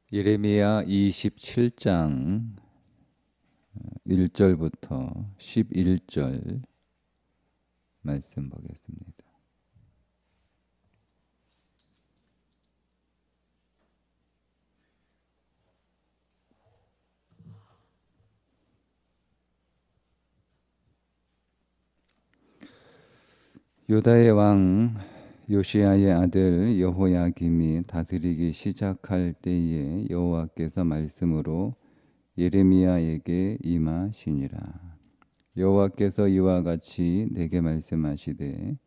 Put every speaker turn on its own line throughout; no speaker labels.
예레미야 27장 1절부터 11절 말씀 보겠습니다. 유다의 왕 요시야의 아들 여호야김이 다스리기 시작할 때에 여호와께서 말씀으로 예레미야에게 임하시니라. 여호와께서 이와 같이 내게 말씀하시되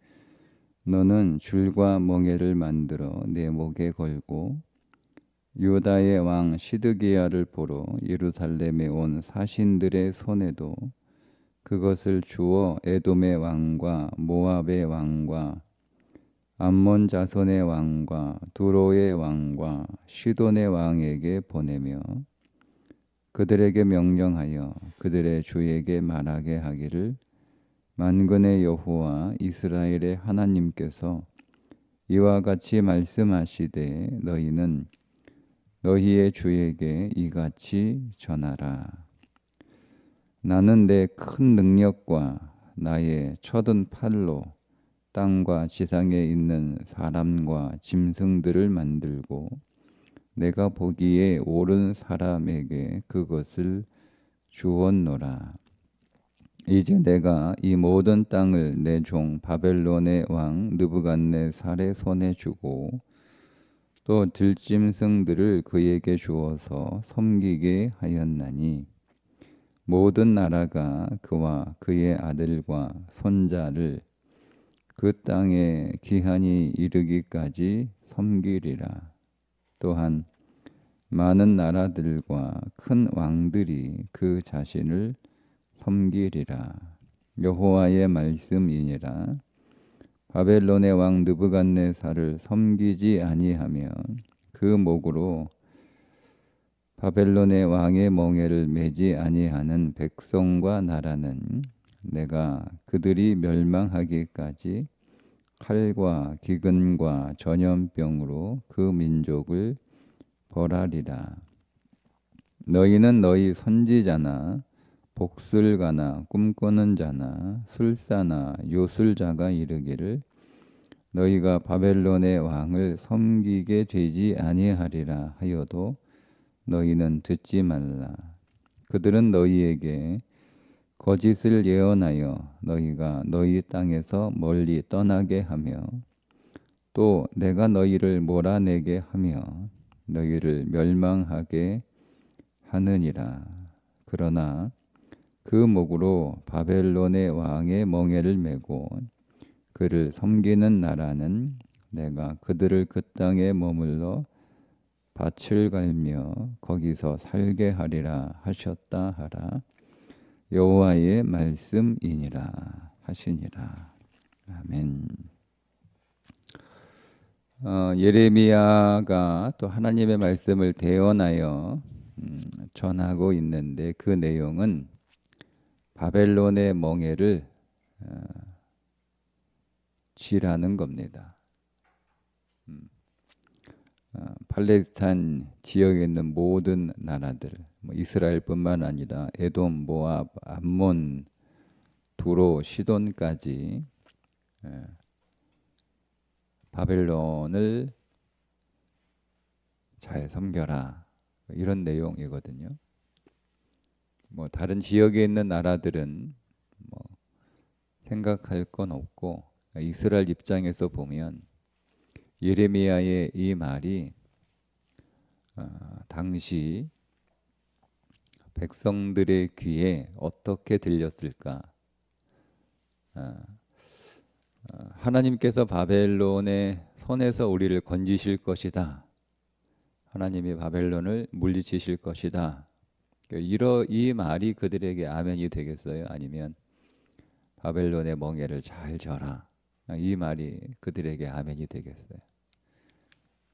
너는 줄과 멍에를 만들어 내 목에 걸고 유다의 왕 시드기야를 보러 예루살렘에 온 사신들의 손에도 그것을 주어 에돔의 왕과 모압의 왕과 암몬 자손의 왕과 두로의 왕과 시돈의 왕에게 보내며 그들에게 명령하여 그들의 주에게 말하게 하기를 만군의 여호와 이스라엘의 하나님께서 이와 같이 말씀하시되 너희는 너희의 주에게 이같이 전하라. 나는 내 큰 능력과 나의 쳐든 팔로 땅과 지상에 있는 사람과 짐승들을 만들고 내가 보기에 옳은 사람에게 그것을 주었노라. 이제 내가 이 모든 땅을 내 종 바벨론의 왕 느부갓네살의 손에 주고 또 들짐승들을 그에게 주어서 섬기게 하였나니 모든 나라가 그와 그의 아들과 손자를 그 땅에 기한이 이르기까지 섬기리라. 또한 많은 나라들과 큰 왕들이 그 자신을 섬기리라. 여호와의 말씀이니라. 바벨론의 왕 느부갓네살을 섬기지 아니하면 그 목으로 바벨론의 왕의 멍에를 매지 아니하는 백성과 나라는 내가 그들이 멸망하기까지 칼과 기근과 전염병으로 그 민족을 벌하리라. 너희는 너희 선지자나 복술가나 꿈꾸는 자나 술사나 요술자가 이르기를 너희가 바벨론의 왕을 섬기게 되지 아니하리라 하여도 너희는 듣지 말라. 그들은 너희에게 거짓을 예언하여 너희가 너희 땅에서 멀리 떠나게 하며 또 내가 너희를 몰아내게 하며 너희를 멸망하게 하느니라. 그러나 그 목으로 바벨론의 왕의 멍에를 메고 그를 섬기는 나라는 내가 그들을 그 땅에 머물러 밭을 갈며 거기서 살게 하리라 하셨다 하라. 여호와의 말씀이니라 하시니라. 아멘. 예레미야가 또 하나님의 말씀을 대언하여 전하고 있는데 그 내용은 바벨론의 멍에를 치라는 겁니다. 팔레스타인 지역에 있는 모든 나라들, 이스라엘뿐만 아니라 에돔, 모압, 암몬, 두로, 시돈까지 바벨론을 잘 섬겨라, 이런 내용이거든요. 다른 지역에 있는 나라들은 생각할 건 없고 이스라엘 입장에서 보면 예레미야의 이 말이 당시 백성들의 귀에 어떻게 들렸을까? 하나님께서 바벨론의 손에서 우리를 건지실 것이다. 하나님이 바벨론을 물리치실 것이다. 이 말이 그들에게 아멘이 되겠어요? 아니면 바벨론의 멍에를 잘 져라, 이 말이 그들에게 아멘이 되겠어요?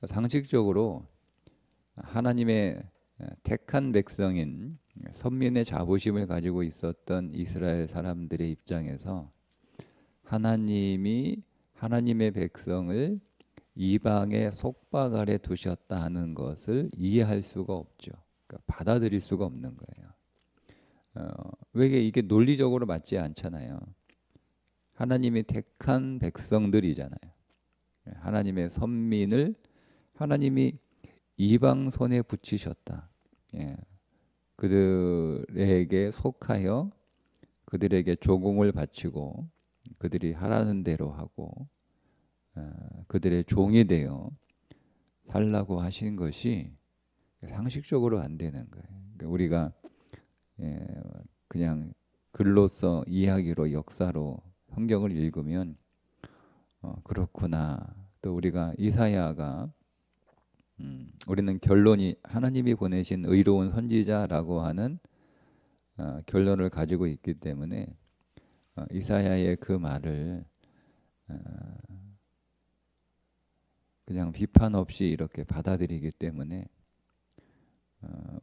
상식적으로 하나님의 택한 백성인 선민의 자부심을 가지고 있었던 이스라엘 사람들의 입장에서 하나님이 하나님의 백성을 이방의 속박 아래 두셨다 하는 것을 이해할 수가 없죠. 그러니까 받아들일 수가 없는 거예요. 왜 이게 논리적으로 맞지 않잖아요. 하나님이 택한 백성들이잖아요. 하나님의 선민을 하나님이 이방 손에 붙이셨다. 예. 그들에게 속하여 그들에게 조공을 바치고 그들이 하라는 대로 하고 그들의 종이 되어 살라고 하신 것이 상식적으로 안 되는 거예요. 그러니까 우리가 그냥 글로서 이야기로 역사로 성경을 읽으면 그렇구나. 또 우리가 이사야가 우리는 결론이 하나님이 보내신 의로운 선지자라고 하는 결론을 가지고 있기 때문에 이사야의 그 말을 그냥 비판 없이 이렇게 받아들이기 때문에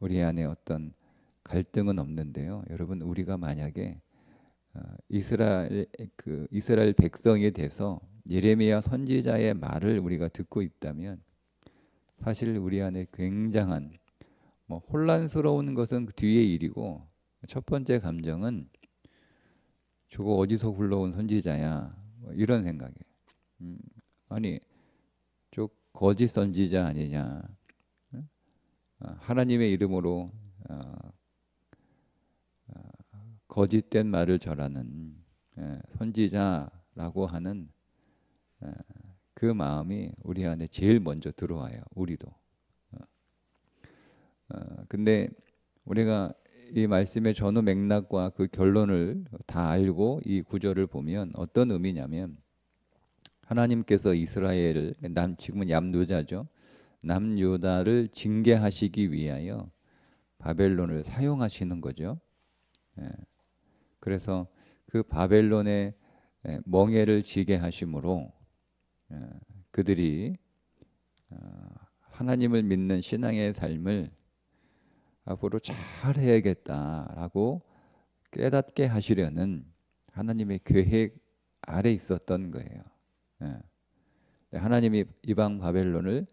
우리 안에 어떤 갈등은 없는데요. 여러분, 우리가 만약에 이스라엘 백성이 돼서 예레미야 선지자의 말을 우리가 듣고 있다면 사실 우리 안에 굉장한 혼란스러운 것은 그 뒤의 일이고, 첫 번째 감정은 저거 어디서 굴러온 선지자야, 이런 생각이에요. 아니 저 거짓 선지자 아니냐, 하나님의 이름으로 거짓된 말을 전하는 선지자라고 하는 그 마음이 우리 안에 제일 먼저 들어와요. 우리도. 근데 우리가 이 말씀의 전후 맥락과 그 결론을 다 알고 이 구절을 보면 어떤 의미냐면, 하나님께서 이스라엘을, 지금은 남유다죠, 남유다를 징계하시기 위하여 바벨론을 사용하시는 거죠. 그래서 그 바벨론의 멍에를 지게 하심으로 그들이 하나님을 믿는 신앙의 삶을 앞으로 잘 해야겠다라고 깨닫게 하시려는 하나님의 계획 아래 있었던 거예요. 하나님이 이방 바벨론을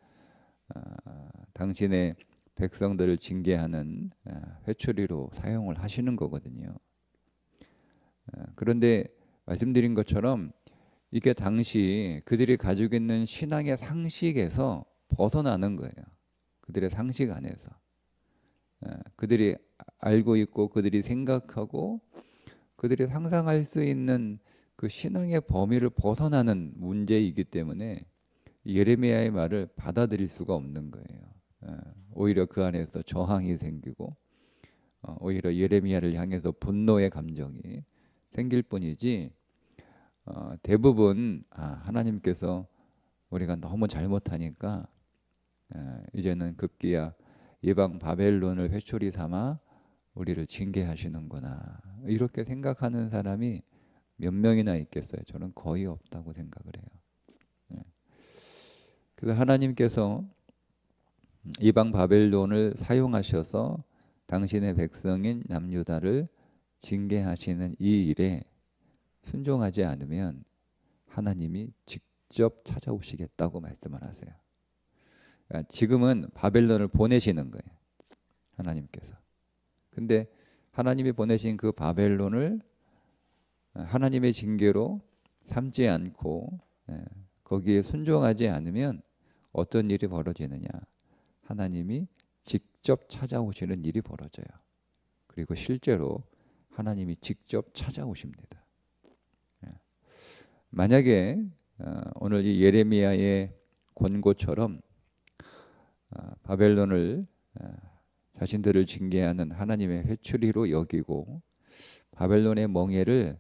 당신의 백성들을 징계하는 회초리로 사용을 하시는 거거든요. 그런데 말씀드린 것처럼 이게 당시 그들이 가지고 있는 신앙의 상식에서 벗어나는 거예요. 그들의 상식 안에서. 그들이 알고 있고 그들이 생각하고 그들이 상상할 수 있는 그 신앙의 범위를 벗어나는 문제이기 때문에 예레미야의 말을 받아들일 수가 없는 거예요. 오히려 그 안에서 저항이 생기고 오히려 예레미야를 향해서 분노의 감정이 생길 뿐이지, 대부분 하나님께서 우리가 너무 잘못하니까 이제는 급기야 이방 바벨론을 회초리 삼아 우리를 징계하시는구나, 이렇게 생각하는 사람이 몇 명이나 있겠어요? 저는 거의 없다고 생각을 해요. 그래서 하나님께서 이방 바벨론을 사용하셔서 당신의 백성인 남유다를 징계하시는 이 일에 순종하지 않으면 하나님이 직접 찾아오시겠다고 말씀을 하세요. 그러니까 지금은 바벨론을 보내시는 거예요, 하나님께서. 근데 하나님이 보내신 그 바벨론을 하나님의 징계로 삼지 않고 거기에 순종하지 않으면 어떤 일이 벌어지느냐, 하나님이 직접 찾아오시는 일이 벌어져요. 그리고 실제로 하나님이 직접 찾아오십니다. 만약에 오늘 이 예레미야의 권고처럼 바벨론을 자신들을 징계하는 하나님의 회초리로 여기고 바벨론의 멍에를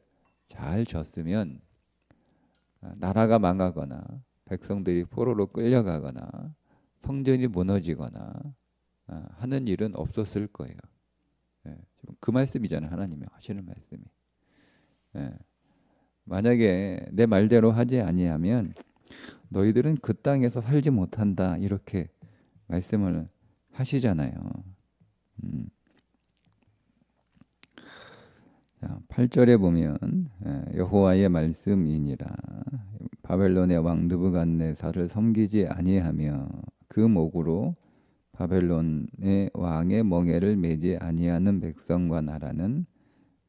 잘 졌으면 나라가 망하거나 백성들이 포로로 끌려가거나 성전이 무너지거나 하는 일은 없었을 거예요. 그 말씀이잖아요, 하나님이 하시는 말씀이. 만약에 내 말대로 하지 아니하면 너희들은 그 땅에서 살지 못한다, 이렇게 말씀을 하시잖아요. 자, 자, 8절에 보면 여호와의 말씀이니라. 바벨론의 왕 느부갓네살을 섬기지 아니하며 그 목으로 바벨론의 왕의 멍에를 매지 아니하는 백성과 나라는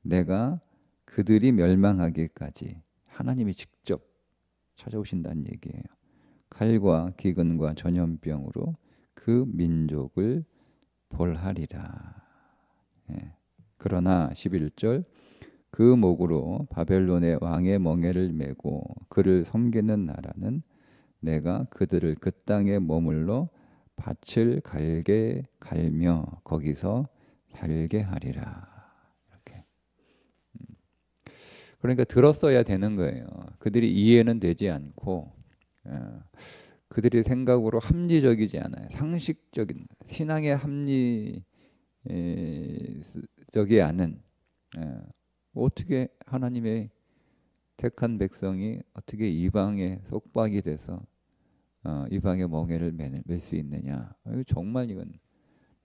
내가 그들이 멸망하기까지, 하나님이 직접 찾아오신다는 얘기예요. 칼과 기근과 전염병으로 그 민족을 벌하리라. 예. 그러나 11절, 그 목으로 바벨론의 왕의 멍에를 메고 그를 섬기는 나라는 내가 그들을 그 땅에 머물러 밭을 갈게 갈며 거기서 살게 하리라. 이렇게. 그러니까 들었어야 되는 거예요. 그들이 이해는 되지 않고 그들이 생각으로 합리적이지 않아요. 상식적인 신앙의 합리적이 않은, 어떻게 하나님의 택한 백성이 어떻게 이방의 속박이 돼서 이방의 멍에를 맬 수 있느냐? 이거 정말 이건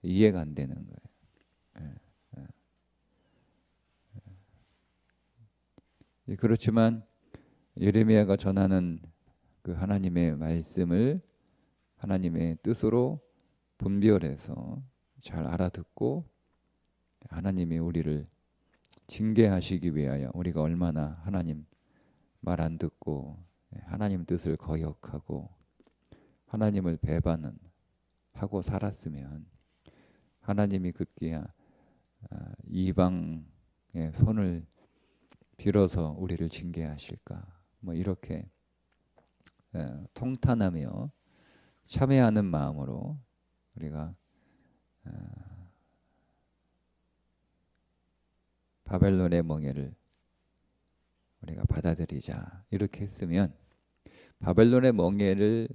이해가 안 되는 거예요. 그렇지만 예레미야가 전하는 그 하나님의 말씀을 하나님의 뜻으로 분별해서 잘 알아듣고 하나님이 우리를 징계하시기 위하여 우리가 얼마나 하나님 말 안 듣고 하나님 뜻을 거역하고 하나님을 배반하고 살았으면 하나님이 급기야 이방의 손을 빌어서 우리를 징계하실까? 뭐 이렇게 통탄하며 참회하는 마음으로 우리가 바벨론의 멍에를 우리가 받아들이자 이렇게 했으면 바벨론의 멍에를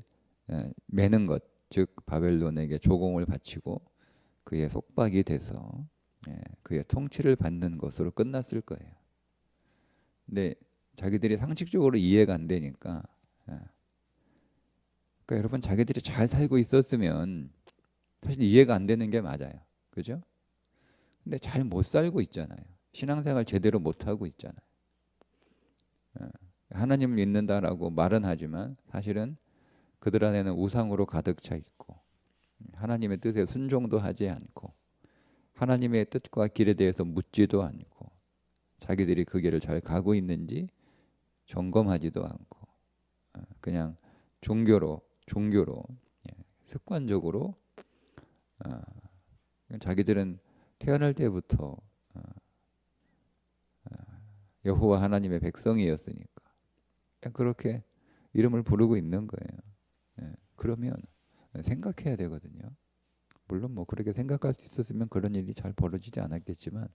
매는 것, 즉 바벨론에게 조공을 바치고 그의 속박이 돼서 그의 통치를 받는 것으로 끝났을 거예요. 근데 자기들이 상식적으로 이해가 안 되니까, 그러니까 여러분 자기들이 잘 살고 있었으면 사실 이해가 안 되는 게 맞아요. 그죠? 근데 잘 못 살고 있잖아요. 신앙생활 제대로 못 하고 있잖아요. 하나님을 믿는다라고 말은 하지만 사실은 그들 안에는 우상으로 가득 차 있고 하나님의 뜻에 순종도 하지 않고 하나님의 뜻과 길에 대해서 묻지도 않고 자기들이 그 길을 잘 가고 있는지 점검하지도 않고 그냥 종교로 습관적으로 자기들은 태어날 때부터 여호와 하나님의 백성이었으니까 그렇게 이름을 부르고 있는 거예요. 그러면 생각해야 되거든요. 물론 뭐 그렇게 생각할 수 있었으면 그런 일이 잘 벌어지지 않았겠지만,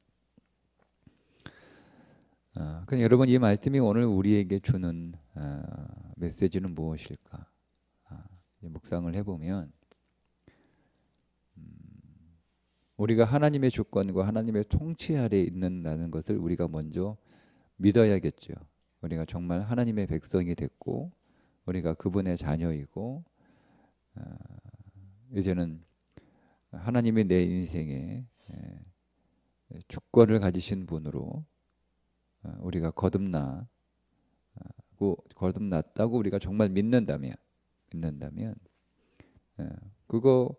그냥 여러분 이 말씀이 오늘 우리에게 주는 메시지는 무엇일까? 묵상을 해보면 우리가 하나님의 주권과 하나님의 통치 아래에 있는다는 것을 우리가 먼저 믿어야겠죠. 우리가 정말 하나님의 백성이 됐고 우리가 그분의 자녀이고 이제는 하나님이 내 인생에 주권을 가지신 분으로 우리가 거듭났다고 우리가 정말 믿는다면 그거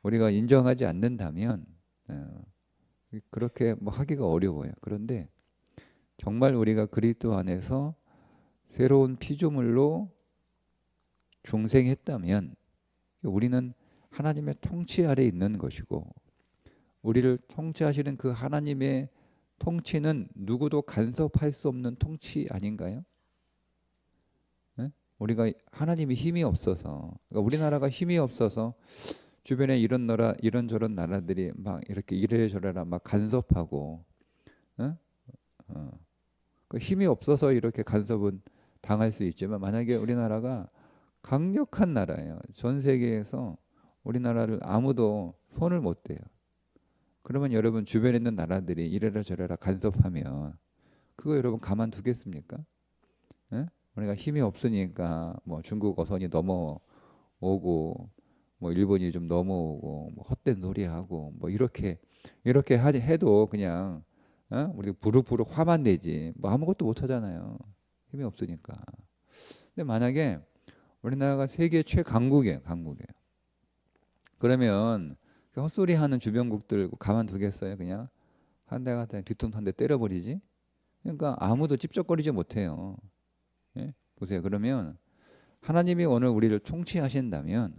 우리가 인정하지 않는다면 그렇게 뭐 하기가 어려워요. 그런데 정말 우리가 그리스도 안에서 새로운 피조물로 중생했다면 우리는 하나님의 통치 아래에 있는 것이고 우리를 통치하시는 그 하나님의 통치는 누구도 간섭할 수 없는 통치 아닌가요? 네? 우리가 하나님이 힘이 없어서 그러니까 우리나라가 힘이 없어서 주변에 이런저런 나라들이 막 이렇게 이래저래라 막 간섭하고 그 힘이 없어서 이렇게 간섭은 당할 수 있지만 만약에 우리나라가 강력한 나라예요. 전 세계에서 우리나라를 아무도 손을 못 대요. 그러면 여러분 주변에 있는 나라들이 이래라 저래라 간섭하면 그거 여러분 가만두겠습니까? 예? 우리가 힘이 없으니까 뭐 중국 어선이 넘어오고 뭐 일본이 좀 넘어오고 뭐 헛된 소리하고 뭐 이렇게 해도 그냥 우리 부르부르 화만 내지 뭐 아무것도 못 하잖아요. 힘이 없으니까. 근데 만약에 우리나라가 세계 최강국이에요, 강국이에요. 그러면 그 헛소리하는 주변국들 가만두겠어요? 그냥 한 대가 뒤통수 한 대 때려버리지? 그러니까 아무도 찝쩍거리지 못해요. 예? 보세요. 그러면 하나님이 오늘 우리를 통치하신다면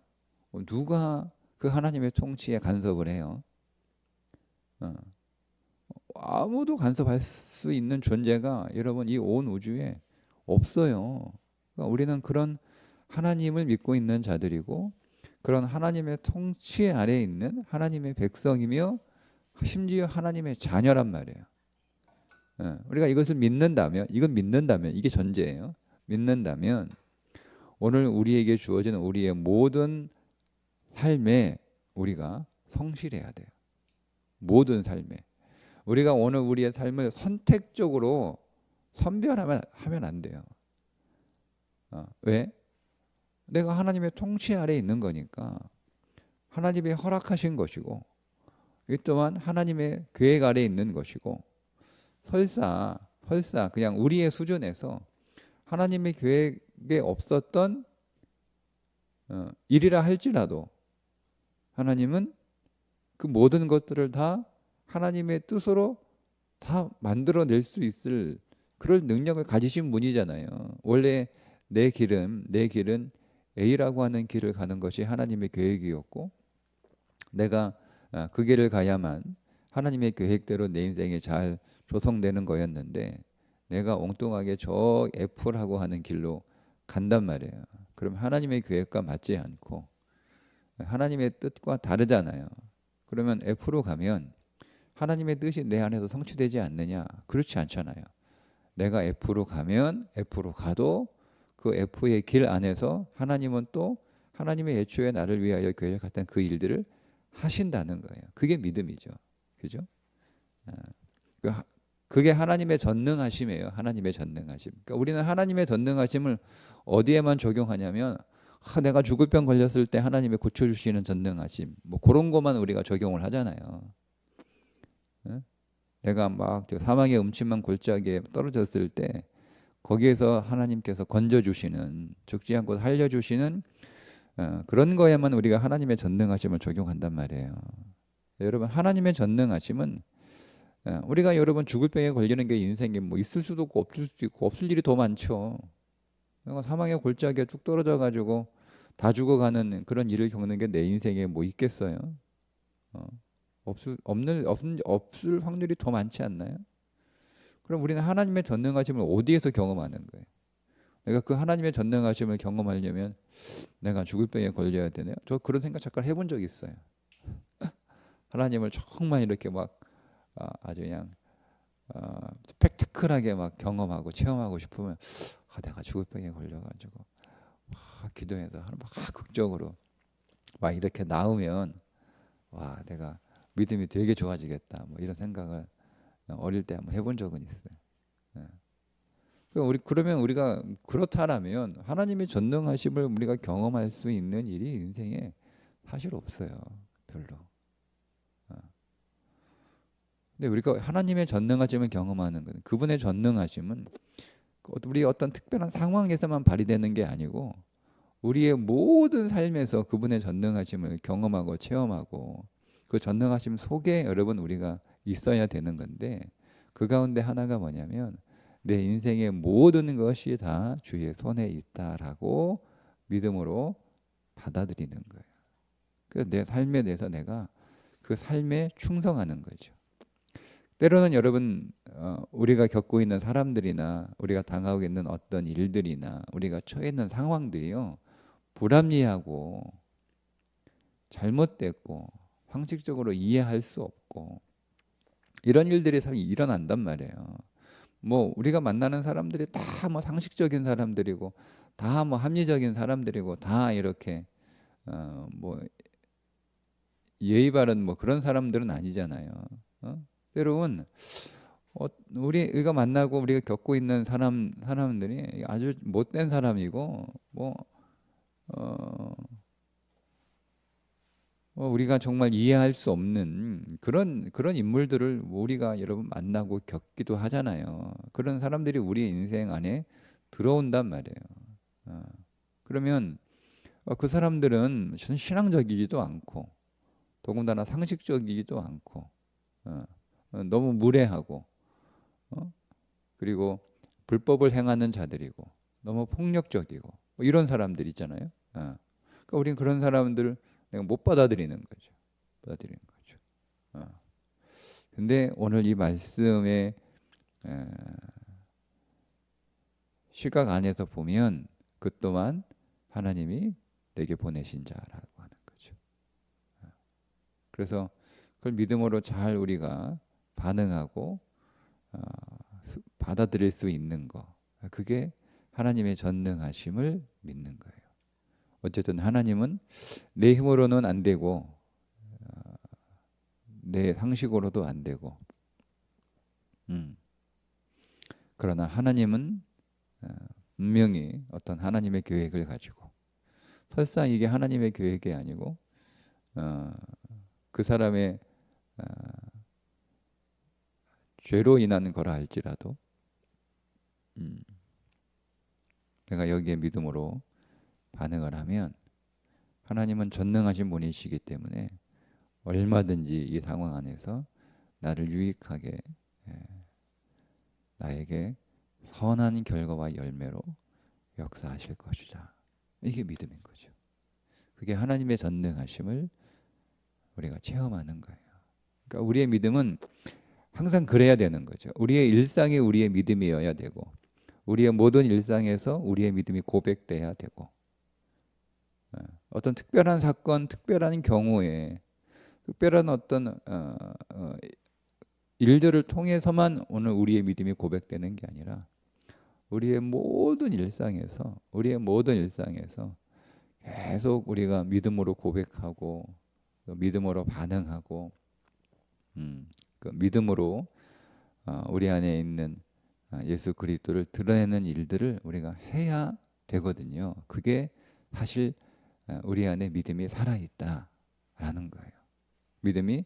누가 그 하나님의 통치에 간섭을 해요? 어. 아무도 간섭할 수 있는 존재가 여러분 이 온 우주에 없어요. 그러니까 우리는 그런 하나님을 믿고 있는 자들이고 그런 하나님의 통치 아래에 있는 하나님의 백성이며 심지어 하나님의 자녀란 말이에요. 우리가 이것을 믿는다면, 이건 믿는다면, 이게 전제예요. 믿는다면 오늘 우리에게 주어진 우리의 모든 삶에 우리가 성실해야 돼요. 모든 삶에. 우리가 오늘 우리의 삶을 선택적으로 선별하면 안 돼요. 왜? 내가 하나님의 통치 아래에 있는 거니까 하나님이 허락하신 것이고 이 또한 하나님의 계획 아래에 있는 것이고 설사 그냥 우리의 수준에서 하나님의 계획에 없었던 일이라 할지라도 하나님은 그 모든 것들을 다 하나님의 뜻으로 다 만들어낼 수 있을 그럴 능력을 가지신 분이잖아요. 원래 내 길은 A라고 하는 길을 가는 것이 하나님의 계획이었고 내가 그 길을 가야만 하나님의 계획대로 내 인생이 잘 조성되는 거였는데 내가 엉뚱하게 저 F라고 하는 길로 간단 말이에요. 그럼 하나님의 계획과 맞지 않고 하나님의 뜻과 다르잖아요. 그러면 F로 가면 하나님의 뜻이 내 안에서 성취되지 않느냐? 그렇지 않잖아요. 내가 F로 가면 F로 가도 그 F의 길 안에서 하나님은 또 하나님의 애초에 나를 위하여 계획했던 그 일들을 하신다는 거예요. 그게 믿음이죠. 그죠? 그게 하나님의 전능하심이에요. 하나님의 전능하심. 그러니까 우리는 하나님의 전능하심을 어디에만 적용하냐면 내가 죽을 병 걸렸을 때 하나님의 고쳐주시는 전능하심 뭐 그런 것만 우리가 적용을 하잖아요. 내가 막 사망의 음침한 골짜기에 떨어졌을 때 거기에서 하나님께서 건져주시는 죽지 않고 살려주시는 그런 거에만 우리가 하나님의 전능하심을 적용한단 말이에요. 여러분 하나님의 전능하심은 우리가 여러분 죽을 병에 걸리는 게 인생에 뭐 있을 수도 없고 없을 수도 있고 없을 일이 더 많죠. 사망의 골짜기에 쭉 떨어져 가지고 다 죽어가는 그런 일을 겪는 게 내 인생에 뭐 있겠어요? 없을 확률이 더 많지 않나요? 그럼 우리는 하나님의 전능하심을 어디에서 경험하는 거예요? 내가 그 하나님의 전능하심을 경험하려면 내가 죽을 병에 걸려야 되네요. 저 그런 생각 잠깐 해본 적 있어요. 하나님을 정말 이렇게 막 아주 그냥 스펙티클하게 막 경험하고 체험하고 싶으면 내가 죽을 병에 걸려가지고 기도해서 막 극적으로 막 이렇게 나오면 내가 믿음이 되게 좋아지겠다. 뭐 이런 생각을 어릴 때 한번 해본 적은 있어요. 그러면 우리가 그렇다라면 하나님의 전능하심을 우리가 경험할 수 있는 일이 인생에 사실 없어요. 별로. 근데 우리가 하나님의 전능하심을 경험하는 건 그분의 전능하심은 우리 어떤 특별한 상황에서만 발휘되는 게 아니고 우리의 모든 삶에서 그분의 전능하심을 경험하고 체험하고 그 전능하심 속에 여러분 우리가 있어야 되는 건데 그 가운데 하나가 뭐냐면 내 인생의 모든 것이 다 주의 손에 있다라고 믿음으로 받아들이는 거예요. 그래서 내 삶에 대해서 내가 그 삶에 충성하는 거죠. 때로는 여러분 우리가 겪고 있는 사람들이나 우리가 당하고 있는 어떤 일들이나 우리가 처해 있는 상황들이요 불합리하고 잘못됐고 상식적으로 이해할 수 없고 이런 일들이 사실 일어난단 말이에요. 뭐 우리가 만나는 사람들이 다 뭐 상식적인 사람들이고 다 뭐 합리적인 사람들이고 다 이렇게 뭐 예의 바른 뭐 그런 사람들은 아니잖아요. 때로는 우리가 만나고 우리가 겪고 있는 사람들이 아주 못된 사람이고 뭐 우리가 정말 이해할 수 없는 그런 인물들을 우리가 여러분 만나고 겪기도 하잖아요. 그런 사람들이 우리 인생 안에 들어온단 말이에요. 어, 그러면 그 사람들은 신앙적이지도 않고 더군다나 상식적이지도 않고 너무 무례하고 그리고 불법을 행하는 자들이고 너무 폭력적이고 뭐 이런 사람들 있잖아요. 그러니까 우리는 그런 사람들을 내가 못 받아들이는 거죠. 받아들이는 거죠. 근데 오늘 이 말씀의 에, 시각 안에서 보면 그 또한 하나님이 내게 보내신 자라고 하는 거죠. 그래서 그걸 믿음으로 잘 우리가 반응하고 받아들일 수 있는 거, 그게 하나님의 전능하심을 믿는 거예요. 어쨌든 하나님은 내 힘으로는 안 되고 내 상식으로도 안 되고 그러나 하나님은 분명히 어떤 하나님의 계획을 가지고 설사 이게 하나님의 계획이 아니고 그 사람의 죄로 인한 거라 할지라도 내가 여기에 믿음으로 반응을 하면 하나님은 전능하신 분이시기 때문에 얼마든지 이 상황 안에서 나를 유익하게 나에게 선한 결과와 열매로 역사하실 것이다. 이게 믿음인 거죠. 그게 하나님의 전능하심을 우리가 체험하는 거예요. 그러니까 우리의 믿음은 항상 그래야 되는 거죠. 우리의 일상이 우리의 믿음이어야 되고 우리의 모든 일상에서 우리의 믿음이 고백돼야 되고 어떤 특별한 사건, 특별한 경우에 특별한 어떤 일들을 통해서만 오늘 우리의 믿음이 고백되는 게 아니라 우리의 모든 일상에서 계속 우리가 믿음으로 고백하고 믿음으로 반응하고 그 믿음으로 우리 안에 있는 예수 그리스도를 드러내는 일들을 우리가 해야 되거든요. 그게 사실 우리 안에 믿음이 살아있다라는 거예요. 믿음이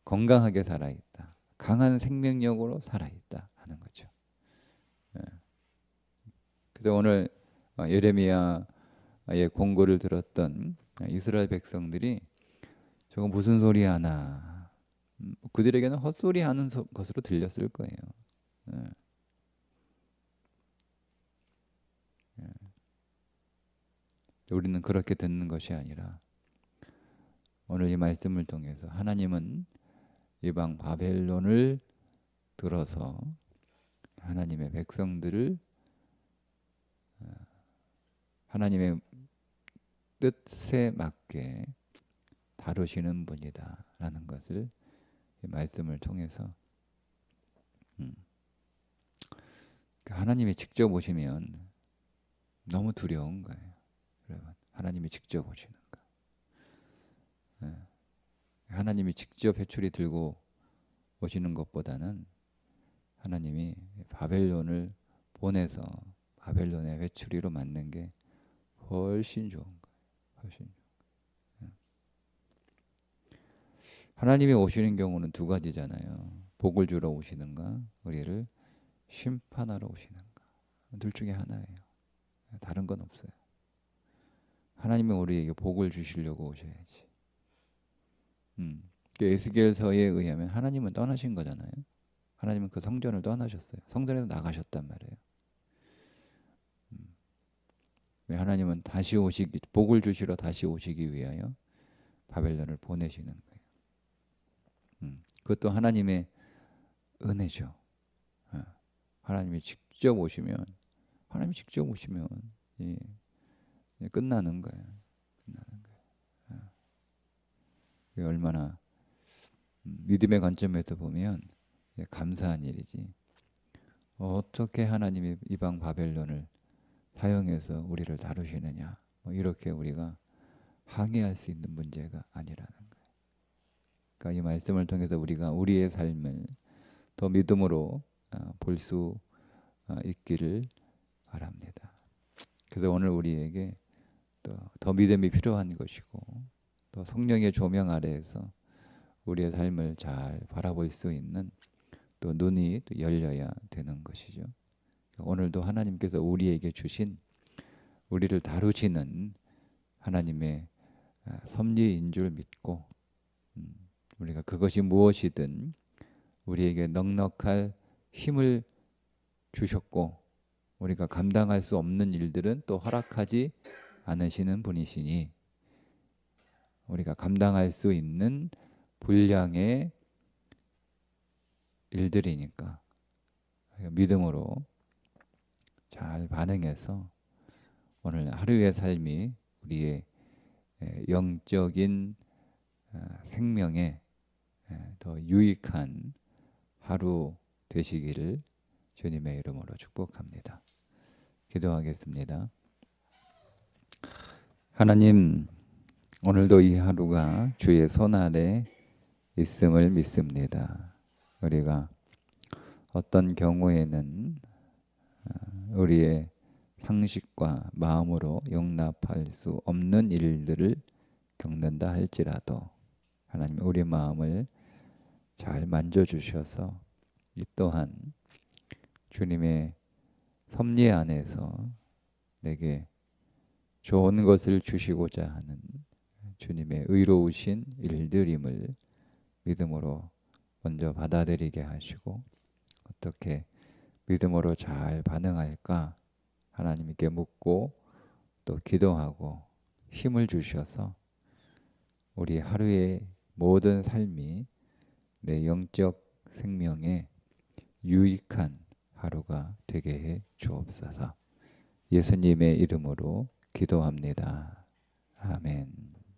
건강하게 살아있다. 강한 생명력으로 살아있다 하는 거죠. 그래서 오늘 예레미야의 공고를 들었던 이스라엘 백성들이 저거 무슨 소리 하나 그들에게는 헛소리 하는 것으로 들렸을 거예요. 우리는 그렇게 듣는 것이 아니라 오늘 이 말씀을 통해서 하나님은 이방 바벨론을 들어서 하나님의 백성들을 하나님의 뜻에 맞게 다루시는 분이다라는 것을 이 말씀을 통해서 하나님이 직접 오시면 너무 두려운 거예요. 여러분, 하나님이 직접 오시는 거. 하나님이 직접 회초리 들고 오시는 것보다는 하나님이 바벨론을 보내서 바벨론의 회초리로 맞는 게 훨씬 좋은 거예요. 훨씬. 하나님이 오시는 경우는 두 가지잖아요. 복을 주러 오시는가, 우리를 심판하러 오시는가. 둘 중에 하나예요. 다른 건 없어요. 하나님이 우리에게 복을 주시려고 오셔야지. 에스겔서에 의하면 하나님은 떠나신 거잖아요. 하나님은 그 성전을 떠나셨어요. 성전에서 나가셨단 말이에요. 하나님은 다시 오시기, 복을 주시러 다시 오시기 위하여 바벨론을 보내시는 거예요. 그것도 하나님의 은혜죠. 하나님이 직접 오시면 예, 끝나는 거예요. 얼마나 믿음의 관점에서 보면 감사한 일이지. 어떻게 하나님이 이방 바벨론을 사용해서 우리를 다루시느냐, 뭐 이렇게 우리가 항의할 수 있는 문제가 아니라는 거예요. 그러니까 이 말씀을 통해서 우리가 우리의 삶을 더 믿음으로 볼 수 있기를 바랍니다. 그래서 오늘 우리에게 더 믿음이 필요한 것이고 또 성령의 조명 아래에서 우리의 삶을 잘 바라볼 수 있는 또 눈이 또 열려야 되는 것이죠. 오늘도 하나님께서 우리에게 주신 우리를 다루시는 하나님의 섭리인 줄 믿고 우리가 그것이 무엇이든 우리에게 넉넉할 힘을 주셨고 우리가 감당할 수 없는 일들은 또 허락하지 않으시는 분이시니 우리가 감당할 수 있는 분량의 일들이니까 믿음으로 잘 반응해서 오늘 하루의 삶이 우리의 영적인 생명에 더 유익한 하루 되시기를 주님의 이름으로 축복합니다. 기도하겠습니다. 하나님, 오늘도 이 하루가 주의 손 아래 있음을 믿습니다. 우리가 어떤 경우에는 우리의 상식과 마음으로 용납할 수 없는 일들을 겪는다 할지라도 하나님 우리 마음을 잘 만져주셔서 이 또한 주님의 섭리 안에서 내게 좋은 것을 주시고자 하는 주님의 의로우신 일들임을 믿음으로 먼저 받아들이게 하시고 어떻게 믿음으로 잘 반응할까 하나님께 묻고 또 기도하고 힘을 주셔서 우리 하루의 모든 삶이 내 영적 생명에 유익한 하루가 되게 해 주옵소서. 예수님의 이름으로 기도합니다. 아멘.